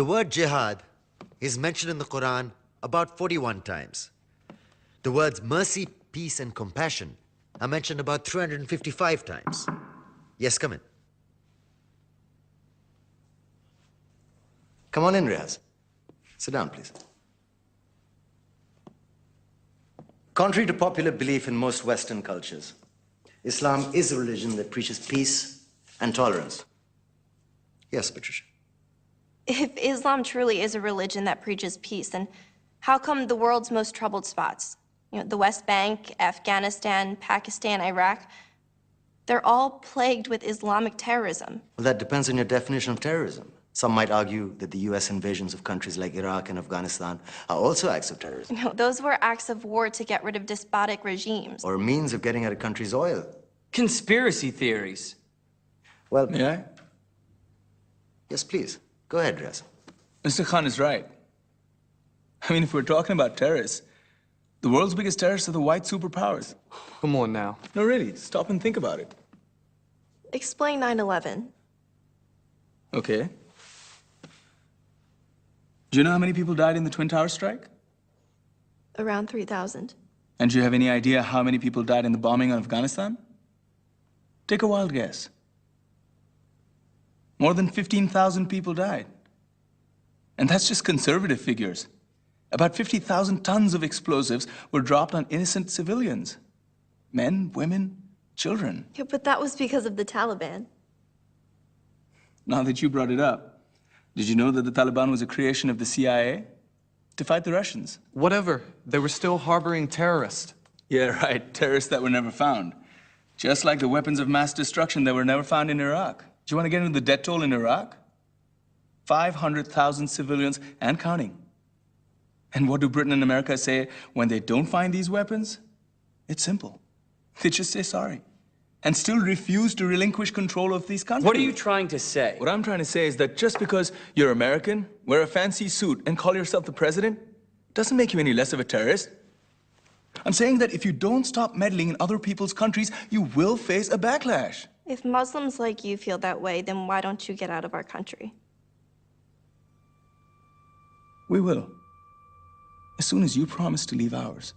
The word jihad is mentioned in the Quran about 41 times. The words mercy, peace, and compassion are mentioned about 355 times. Yes, come in. Come on in, Riaz. Sit down, please. Contrary to popular belief in most Western cultures, Islam is a religion that preaches peace and tolerance. Yes, Patricia. If Islam truly is a religion that preaches peace, then how come the world's most troubled spots, the West Bank, Afghanistan, Pakistan, Iraq, they're all plagued with Islamic terrorism? Well, that depends on your definition of terrorism. Some might argue that the U.S. invasions of countries like Iraq and Afghanistan are also acts of terrorism. No, those were acts of war to get rid of despotic regimes. Or a means of getting at a country's oil. Conspiracy theories. Well, May I? Yes, please. Go ahead, Riaz. Mr. Khan is right. I mean, if we're talking about terrorists, the world's biggest terrorists are the white superpowers. Come on now. No, really, stop and think about it. Explain 9/11. Okay. Do you know how many people died in the Twin Towers strike? Around 3,000. And do you have any idea how many people died in the bombing of Afghanistan? Take a wild guess. More than 15,000 people died. And that's just conservative figures. About 50,000 tons of explosives were dropped on innocent civilians. Men, women, children. Yeah, but that was because of the Taliban. Now that you brought it up, did you know that the Taliban was a creation of the CIA to fight the Russians? Whatever. They were still harboring terrorists. Yeah, right. Terrorists that were never found. Just like the weapons of mass destruction that were never found in Iraq. Do you want to get into the death toll in Iraq? 500,000 civilians and counting. And what do Britain and America say when they don't find these weapons? It's simple. They just say sorry. And still refuse to relinquish control of these countries. What are you trying to say? What I'm trying to say is that just because you're American, wear a fancy suit, and call yourself the president, doesn't make you any less of a terrorist. I'm saying that if you don't stop meddling in other people's countries, you will face a backlash. If Muslims like you feel that way, then why don't you get out of our country? We will. As soon as you promise to leave ours.